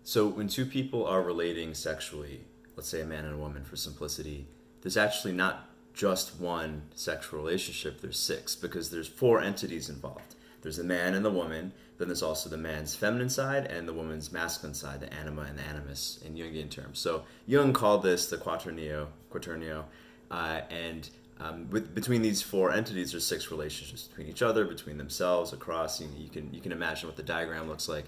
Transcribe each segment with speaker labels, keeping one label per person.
Speaker 1: So when two people are relating sexually, let's say a man and a woman for simplicity, there's actually not just one sexual relationship, there's six, because there's four entities involved. There's the man and the woman, then there's also the man's feminine side and the woman's masculine side, the anima and the animus in Jungian terms. So Jung called this the Quaternio, and between these four entities, there's six relationships between each other, between themselves, across. You can imagine what the diagram looks like.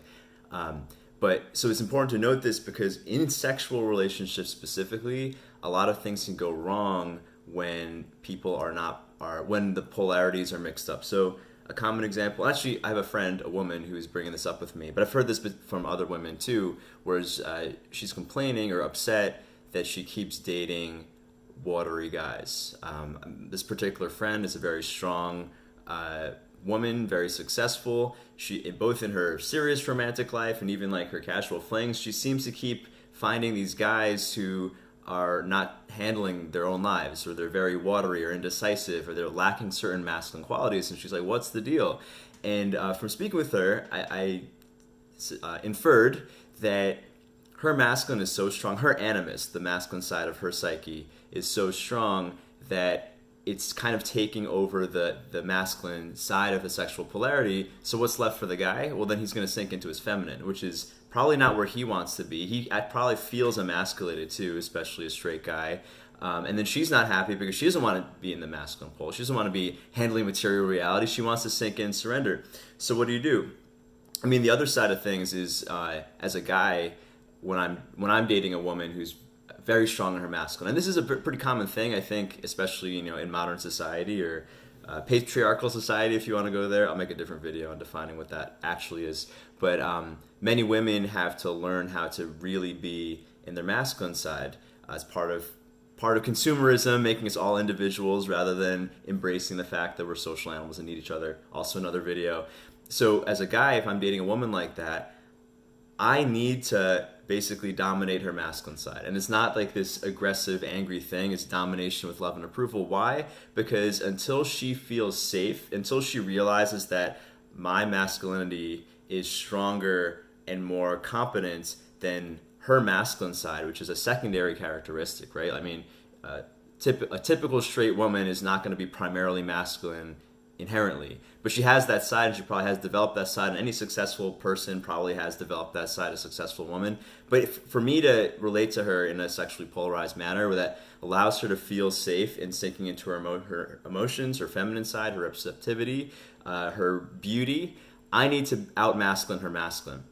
Speaker 1: But so it's important to note this because in sexual relationships specifically, a lot of things can go wrong when people when the polarities are mixed up. So a common example, actually, I have a friend, a woman, who's bringing this up with me, but I've heard this from other women too, whereas she's complaining or upset that she keeps dating watery guys. This particular friend is a very strong woman, very successful. She, both in her serious romantic life and even like her casual flings, she seems to keep finding these guys who are not handling their own lives, or they're very watery or indecisive, or they're lacking certain masculine qualities. And she's like, what's the deal? And from speaking with her, I inferred that her masculine is so strong, her animus, the masculine side of her psyche, is so strong that it's kind of taking over the masculine side of the sexual polarity. So what's left for the guy? Well, then he's going to sink into his feminine, which is probably not where he wants to be. He probably feels emasculated too, especially a straight guy. And then she's not happy because she doesn't want to be in the masculine pole. She doesn't want to be handling material reality. She wants to sink in and surrender. So what do? I mean, the other side of things is, as a guy, when I'm dating a woman who's very strong in her masculine, and this is a pretty common thing, I think, especially in modern society or patriarchal society, if you want to go there. I'll make a different video on defining what that actually is. But many women have to learn how to really be in their masculine side as part of consumerism, making us all individuals rather than embracing the fact that we're social animals and need each other. Also another video. So as a guy, if I'm dating a woman like that, I need to basically dominate her masculine side. And it's not like this aggressive, angry thing. It's domination with love and approval. Why? Because until she feels safe, until she realizes that my masculinity is stronger and more competent than her masculine side, which is a secondary characteristic, right? I mean, a typical straight woman is not going to be primarily masculine inherently, but she has that side, and she probably has developed that side, and any successful person probably has developed that side, a successful woman. But for me to relate to her in a sexually polarized manner that allows her to feel safe in sinking into her emotions, her feminine side, her receptivity, her beauty, I need to out-masculine her masculine.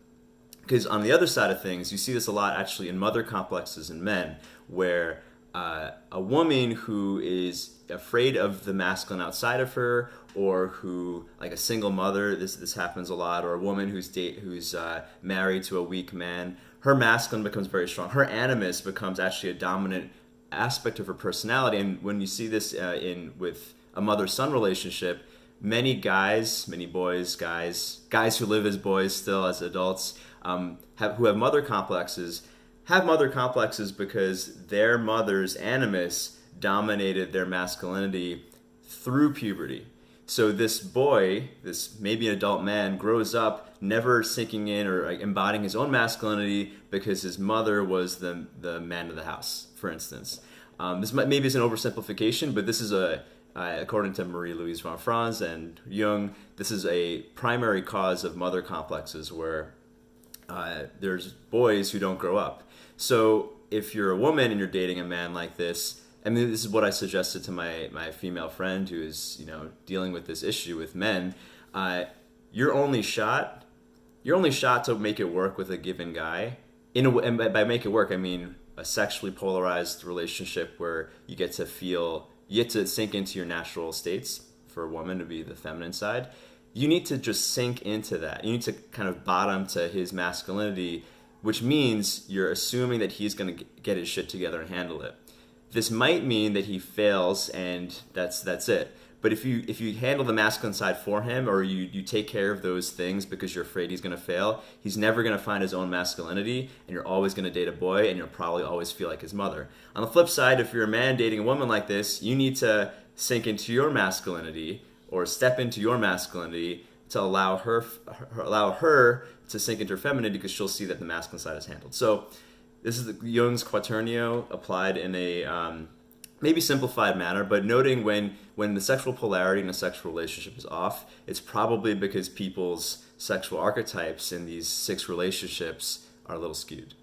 Speaker 1: Because on the other side of things, you see this a lot actually in mother complexes in men, where a woman who is afraid of the masculine outside of her, or who, like a single mother, this happens a lot, or a woman who's married to a weak man, her masculine becomes very strong. Her animus becomes actually a dominant aspect of her personality. And when you see this with a mother-son relationship, many guys, many boys, guys who live as boys still as adults, who have mother complexes because their mother's animus dominated their masculinity through puberty. So this boy, this maybe an adult man, grows up never sinking in or embodying his own masculinity because his mother was the man of the house, for instance. This maybe is an oversimplification, but this is according to Marie-Louise von Franz and Jung, this is a primary cause of mother complexes where there's boys who don't grow up. So if you're a woman and you're dating a man like this, I mean, this is what I suggested to my female friend who is, dealing with this issue with men. Your only shot to make it work with a given guy, and by make it work, I mean a sexually polarized relationship where you get to sink into your natural states. For a woman to be the feminine side, you need to just sink into that. You need to kind of bottom to his masculinity, which means you're assuming that he's going to get his shit together and handle it. This might mean that he fails and that's it. But if you handle the masculine side for him, or you take care of those things because you're afraid he's going to fail, he's never going to find his own masculinity, and you're always going to date a boy, and you'll probably always feel like his mother. On the flip side, if you're a man dating a woman like this, you need to sink into your masculinity or step into your masculinity to allow her to sink into her femininity, because she'll see that the masculine side is handled. So this is Jung's Quaternio applied in a maybe simplified manner, but noting when the sexual polarity in a sexual relationship is off, it's probably because people's sexual archetypes in these 6 relationships are a little skewed.